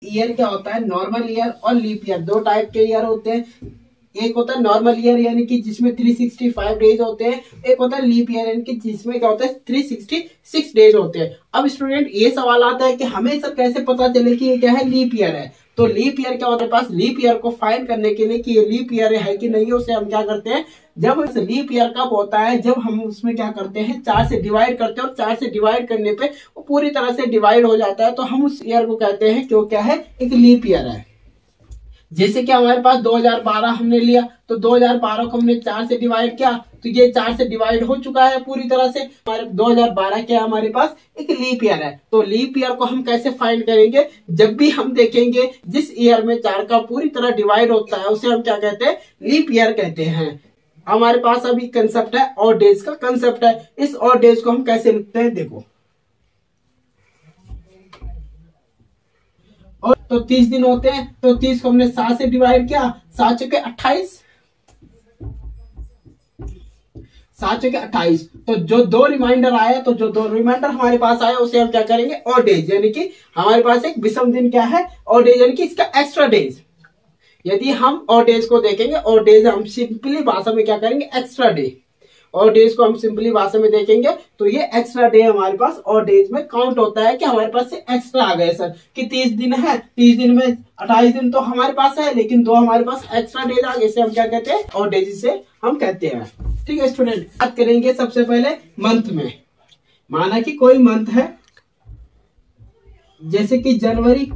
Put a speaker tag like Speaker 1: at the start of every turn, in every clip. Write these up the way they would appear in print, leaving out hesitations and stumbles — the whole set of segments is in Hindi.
Speaker 1: ईयर क्या होता है, नॉर्मल ईयर और लीप ईयर, दो टाइप के ईयर होते हैं। एक होता है नॉर्मल ईयर यानी कि जिसमें 365 डेज होते हैं, एक होता है लीप ईयर यानी कि जिसमें क्या होता है 366 डेज होते हैं। अब स्टूडेंट ये सवाल आता है कि हमें सब कैसे पता चले कि ये क्या है, लीप ईयर है। तो लीप ईयर क्या होता है, पास लीप ईयर को फाइंड करने के लिए कि ये लीप ईयर है कि नहीं है, उसे हम क्या करते हैं, जब लीप ईयर कब होता है, जब हम उसमें क्या करते हैं 4 से डिवाइड करते हैं और 4 से डिवाइड करने पे वो पूरी तरह से डिवाइड हो जाता है, तो हम उस ईयर को कहते हैं कि वो क्या है, एक लीप ईयर है। जैसे कि हमारे पास 2012 हमने लिया, तो 2012 को हमने 4 से डिवाइड किया, तो ये 4 से डिवाइड हो चुका है पूरी तरह से। हमारे 2012 क्या हमारे पास एक लीप ईयर है। तो लीप ईयर को हम कैसे फाइंड करेंगे, जब भी हम देखेंगे जिस ईयर में 4 का पूरी तरह डिवाइड होता है उसे हम क्या कहते हैं, लीप ईयर कहते हैं। हमारे पास अभी कंसेप्ट है ऑड डेज का कंसेप्ट है। इस ऑड डेज को हम कैसे लिखते हैं, देखो, और तो 30 दिन होते हैं, तो 30 को हमने 7 से डिवाइड किया, 7 चौके 28, 7 चौके 28। तो जो दो रिमाइंडर आया, तो जो दो रिमाइंडर हमारे पास आया उसे हम क्या करेंगे, ऑड डेज, यानी कि हमारे पास एक विषम दिन क्या है, ऑड डेज, यानी कि इसका एक्स्ट्रा डेज। यदि हम ऑड डेज को देखेंगे, ऑड डेज हम सिंपली भाषा में क्या करेंगे, एक्स्ट्रा डे। और डेज को हम सिंपली भाषा में देखेंगे तो ये एक्स्ट्रा डे हमारे पास और डेज में काउंट होता है कि हमारे पास से एक्स्ट्रा आ गए सर, कि 30 दिन है, 30 दिन में 28 दिन तो हमारे पास है, लेकिन 2 हमारे पास एक्स्ट्रा डेज आ गए, इसे हम क्या कहते हैं, और डेज से हम कहते हैं। ठीक है स्टूडेंट, बात करेंगे सबसे पहले मंथ में। माना कि कोई मंथ है, जैसे कि जनवरी,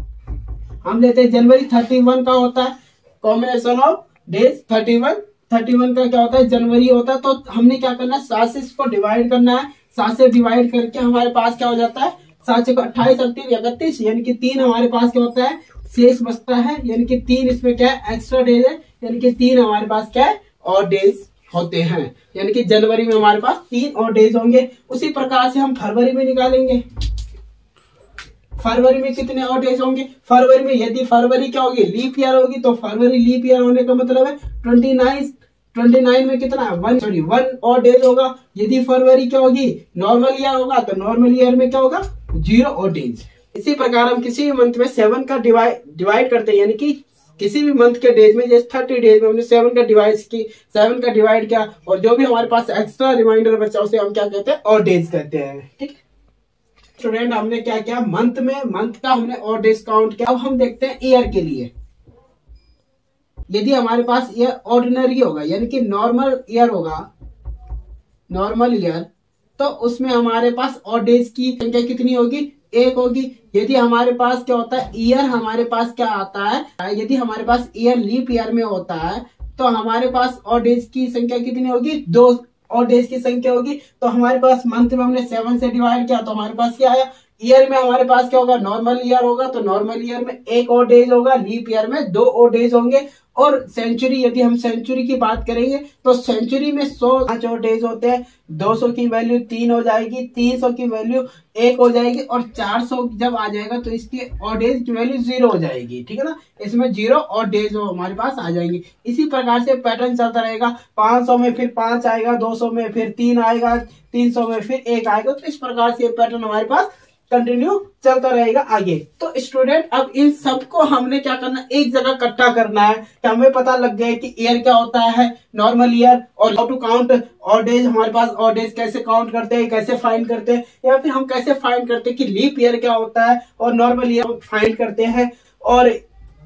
Speaker 1: हम लेते हैं जनवरी 31 का होता है, कॉम्बिनेशन ऑफ डेज 31 का क्या होता है, जनवरी होता है। तो हमने क्या करना है, 7 से इसको डिवाइड करना है, 7 से डिवाइड करके हमारे पास क्या हो जाता है, 7 से 28 और 3 31, यानी कि 3 हमारे पास क्या होता है, शेष बचता है, यानी कि 3 इसमें क्या है, एक्स्ट्रा डेज है, यानी कि 3 हमारे पास क्या है, और डेज होते हैं। यानी कि जनवरी में हमारे पास 3 और डेज होंगे। उसी प्रकार से हम फरवरी में निकालेंगे, फरवरी में कितने और डेज होंगे, फरवरी में यदि फरवरी क्या होगी, लीप ईयर होगी, तो फरवरी लीप ईयर होने का मतलब है 29 में कितना है, 1 और डेज होगा। यदि फरवरी क्या होगी, नॉर्मल ईयर होगा, तो नॉर्मल ईयर में क्या होगा, 0 और डेज। इसी प्रकार हम किसी भी मंथ में 7 का डिवाइड करते हैं, यानी कि किसी भी मंथ के डेज में, जैसे 30 डेज में हमने 7 का डिवाइड किया, और जो भी हमारे पास एक्स्ट्रा रिमाइंडर बचा उसे हम क्या कहते हैं, और डेज कहते हैं। ठीक स्टूडेंट, हमने क्या किया, मंथ का हमने और डेज काउंट किया। अब हम देखते हैं ईयर के लिए। यदि हमारे पास ईयर ऑर्डिनरी होगा, यानी कि नॉर्मल ईयर होगा, नॉर्मल ईयर, तो उसमें हमारे पास और डेज की संख्या कितनी होगी, 1 होगी। यदि हमारे पास क्या होता है, ईयर हमारे पास क्या आता है, यदि हमारे पास ईयर लीप ईयर में होता है, तो हमारे पास और डेज की संख्या कितनी होगी, 2 और डेज की संख्या होगी। तो हमारे पास मंथ में हमने 7 से डिवाइड किया, तो हमारे पास क्या आया, ईयर में हमारे पास क्या होगा, नॉर्मल ईयर होगा, तो नॉर्मल ईयर में 1 और डेज होगा, लीप ईयर में 2 और डेज होंगे। और सेंचुरी, यदि हम सेंचुरी की बात करेंगे, तो सेंचुरी में 100 और डेज होते हैं। 200 की वैल्यू 3 हो जाएगी, 300 की वैल्यू 1 हो जाएगी, और 400 जब आ जाएगा तो इसकी और डेज की वैल्यू 0 हो जाएगी। ठीक है ना, इसमें 0 और डेज हमारे पास आ जाएंगे। इसी प्रकार से पैटर्न चलता रहेगा। 500 में फिर 5 आएगा, 200 में फिर 3 आएगा, 300 में फिर 1 आएगा। तो इस प्रकार से पैटर्न हमारे पास कंटिन्यू चलता रहेगा आगे। तो स्टूडेंट, अब इन सबको हमने क्या करना, एक जगह इकट्ठा करना है कि हमें पता लग गया कि ईयर क्या होता है, नॉर्मल ईयर, और हाउ टू काउंट और डेज। हमारे पास और डेज कैसे काउंट करते हैं, कैसे फाइंड करते हैं, या फिर हम कैसे फाइंड करते हैं कि लीप ईयर क्या होता है और नॉर्मल ईयर फाइंड करते हैं। और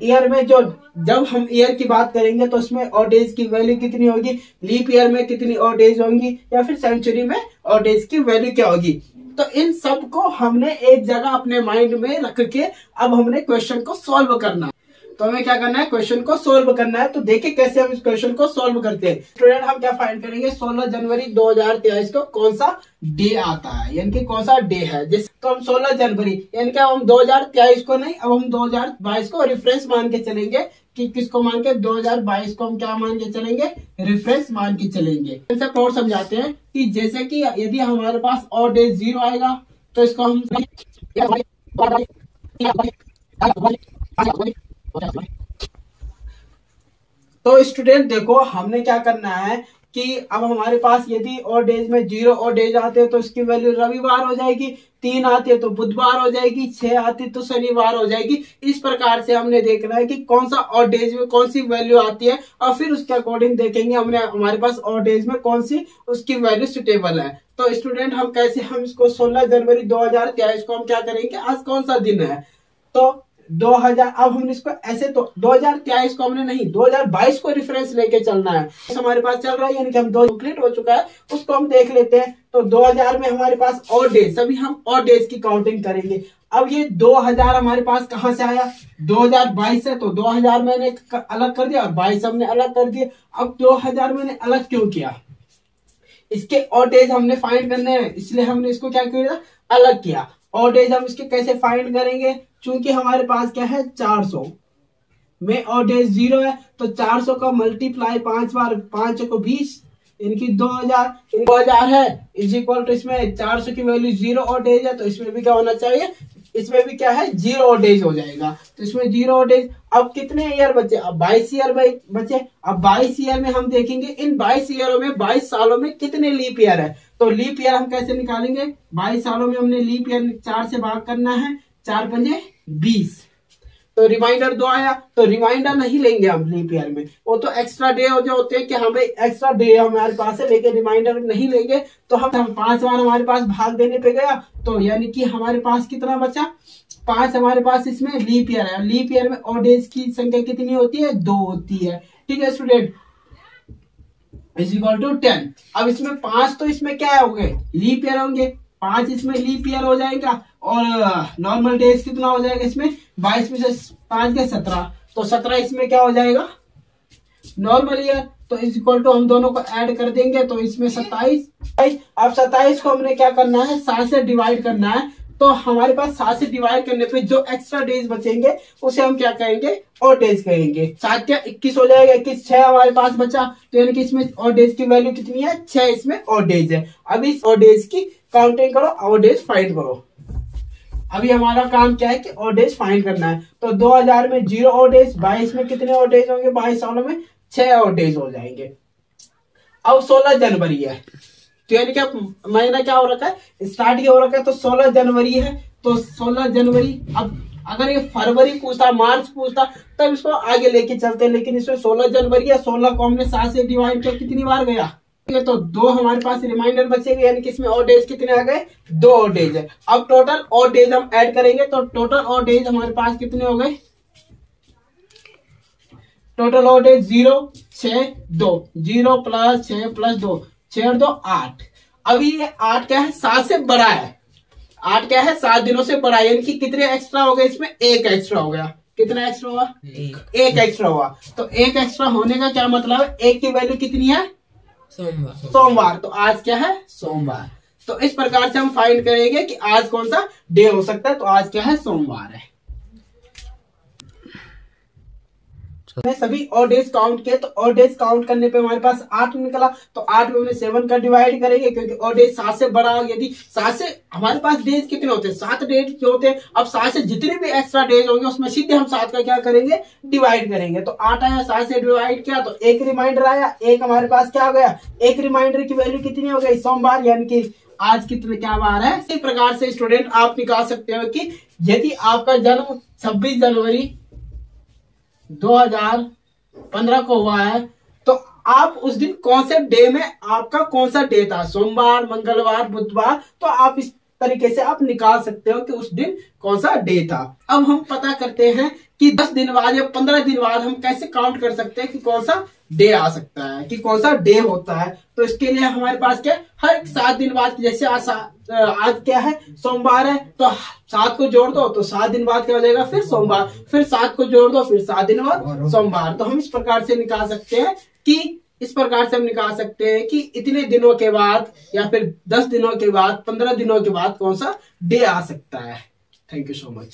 Speaker 1: ईयर में जब हम ईयर की बात करेंगे तो उसमें और डेज की वैल्यू कितनी होगी, लीप ईयर में कितनी और डेज होंगी, या फिर सेंचुरी में और डेज की वैल्यू क्या होगी। तो इन सब को हमने एक जगह अपने माइंड में रख के अब हमने क्वेश्चन को सॉल्व करना है। तो हमें क्या करना है, क्वेश्चन को सॉल्व करना है। तो देखिए कैसे हम इस क्वेश्चन को सॉल्व करते हैं। स्टूडेंट, हम क्या फाइंड करेंगे, 16 जनवरी 2023 को कौन सा डे आता है, यानी कि कौन सा डे है। जिस तो हम 16 जनवरी, यानी कि हम 2023 को नहीं, अब हम 2022 को रेफरेंस मान के चलेंगे। कि किसको मान के, 2022 को हम क्या मान के चलेंगे, रेफरेंस मान के चलेंगे। कंसेप्ट और समझाते हैं कि जैसे कि यदि हमारे पास और डेज 0 आएगा, तो इसको हम तो स्टूडेंट देखो, हमने क्या करना है कि अब हमारे पास यदि और डेज में 0 और डेज आते हैं तो इसकी वैल्यू रविवार हो जाएगी। 3 आती है तो बुधवार हो जाएगी, 6 आती तो शनिवार हो जाएगी। इस प्रकार से हमने देखना है कि कौन सा ऑड डेज में कौन सी वैल्यू आती है और फिर उसके अकॉर्डिंग देखेंगे हमारे पास ऑड डेज में कौन सी उसकी वैल्यू सुटेबल है। तो स्टूडेंट हम इसको 16 जनवरी 2023 को हम क्या करेंगे, आज कौन सा दिन है तो 2000, अब हम इसको ऐसे तो 2023 को हमने नहीं 2022 को रेफरेंस लेके चलना है। हमारे पास चल रहा है यानी कि हम 2 कंप्लीट हो चुका है, उसको हम देख लेते हैं। तो 2000 में हमारे पास ऑड डेज, सभी हम ऑड डेज की काउंटिंग करेंगे। अब ये 2000 हमारे पास कहां से आया, 2022 है तो 2000 मैंने अलग कर दिया और 22 हमने अलग कर दिया। अब 2000 मैंने अलग क्यों किया, इसके ऑड डेज हमने फाइंड करने हैं, इसलिए हमने इसको क्या किया, अलग किया। ऑड डेज हम इसके कैसे फाइंड करेंगे, चूंकि हमारे पास क्या है 400 में ऑड डेज 0 है तो 400 का मल्टीप्लाई 5 बार, 5 को 20 इनकी 2000 है इज इक्वल टू, इसमें 400 की वैल्यू 0 ऑड डेज है तो इसमें भी क्या होना चाहिए, इसमें भी क्या है 0 ऑड डेज हो जाएगा। तो इसमें 0 ऑड डेज। अब कितने ईयर बचे, अब 22 ईयर बचे। अब 22 ईयर में हम देखेंगे इन 22 ईयरों में 22 सालों में कितने लीप ईयर है। तो लीप ईयर हम कैसे निकालेंगे, 22 सालों में हमने लीप ईयर 4 से भाग करना है, 4 पंजे 20 तो रिमाइंडर 2 आया। तो रिमाइंडर नहीं लेंगे हम लीप ईयर में, वो तो एक्स्ट्रा डे हो जो होते हैं कि हमें एक्स्ट्रा डे हमारे पास है, लेकिन रिमाइंडर नहीं लेंगे। तो हम 5 बार हमारे पास भाग देने पे गया तो यानी कि हमारे पास कितना बचा, 5 हमारे पास इसमें लीप ईयर है। लीप ईयर में ऑड डेज की संख्या कितनी होती है, 2 होती है। ठीक है स्टूडेंट, इज इक्वल टू 10। अब इसमें 5 तो इसमें क्या हो गए, लीप ईयर होंगे, 5 इसमें लीप ईयर हो जाएगा और नॉर्मल डेज कितना हो जाएगा इसमें, 22 में से 5 के 17 तो 17 इसमें क्या हो जाएगा नॉर्मल ईयर। तो इज इक्वल टू हम दोनों को ऐड कर देंगे तो इसमें 27। अब 27 को हमने क्या करना है, 7 से डिवाइड करना है। तो हमारे पास 7 से डिवाइड करने पे जो एक्स्ट्रा डेज बचेंगे उसे हम क्या कहेंगे, ऑड डेज कहेंगे। 7 या 21 हो जाएगा, 21 6 हमारे पास बचा तो यानी कि इसमें ऑड डेज की वैल्यू कितनी है, 6 इसमें ऑड डेज है। अब इस ऑड डेज की काउंटिंग करो, ऑड डेज फाइंड करो। अभी हमारा काम क्या है कि ऑड डेज फाइंड करना है। तो 2000 में 0 ऑड डेज, 22 में कितने ऑड डेज होंगे, 22 सालों में 6 ऑड डेज हो जाएंगे। अब 16 जनवरी है तो यानी क्या महीना क्या हो रखा है, स्टार्ट ये हो रखा है तो 16 जनवरी है। तो 16 जनवरी, अब अगर ये फरवरी पूछता, मार्च पूछता तब इसको आगे लेके चलते, लेकिन इसमें 16 जनवरी है। 16 को हमने 7 से डिवाइड किया, कितनी बार गया, तो 2 हमारे पास रिमाइंडर बचेंगे यानी कि इसमें ऑड डेज कितने आ गए, 2 ऑड डेज है। अब टोटल ऑड डेज हम ऐड करेंगे तो टोटल ऑड डेज हमारे पास कितने हो गए, total odd days 0 6 2 0 plus 6 plus 2 6 और 2 8। अभी ये 8 क्या है, 7 से बड़ा है, 8 क्या है 7 दिनों से बड़ा है, यानी कि कितने एक्स्ट्रा हो गए, इसमें 1 एक्स्ट्रा हो गया। कितना एक्स्ट्रा हुआ, 1 एक्स्ट्रा हुआ। तो 1 एक्स्ट्रा होने का क्या मतलब है, 1 की वैल्यू कितनी है, सोमवार। तो आज क्या है, सोमवार। तो इस प्रकार से हम फाइंड करेंगे कि आज कौन सा डे हो सकता है। तो आज क्या है, सोमवार है। सभी ऑड डेज काउंट किए तो ऑड डेज काउंट करने पे हमारे पास 8 निकला। तो 8 में हमने 7 का डिवाइड करेंगे क्योंकि ऑड डेज 7 से बड़ा, यदि 7 से हमारे पास डेज कितने होते हैं, 7 डेज जो होते हैं। अब 7 से जितने भी एक्स्ट्रा डेज होंगे उसमें सीधे हम 7 का क्या करेंगे, डिवाइड करेंगे। तो 8 आया, 7 से डिवाइड किया तो 1 रिमाइंडर आया। 1 हमारे पास क्या हो गया, 1 रिमाइंडर की वैल्यू कितनी हो गई, सोमवार, यानी कि आज कितने क्या बार है। इसी प्रकार से स्टूडेंट आप निकाल सकते हो कि यदि आपका जन्म 26 जनवरी 2015 को हुआ है तो आप उस दिन कौन से डे में, आपका कौन सा डे था, सोमवार, मंगलवार, बुधवार। तो आप इस तरीके से आप निकाल सकते हो कि उस दिन कौन सा डे था। अब हम पता करते हैं कि 10 दिन बाद या 15 दिन बाद हम कैसे काउंट कर सकते हैं कि कौन सा डे आ सकता है, कि कौन सा डे होता है। तो इसके लिए हमारे पास क्या, हर 7 दिन बाद, जैसे आज क्या है, सोमवार है, तो 7 को जोड़ दो तो 7 दिन बाद क्या हो जाएगा, फिर सोमवार, फिर 7 को जोड़ दो फिर 7 दिन बाद सोमवार। तो हम इस प्रकार से निकाल सकते हैं कि इतने दिनों के बाद या फिर 10 दिनों के बाद, 15 दिनों के बाद कौन सा डे आ सकता है। Thank you so much.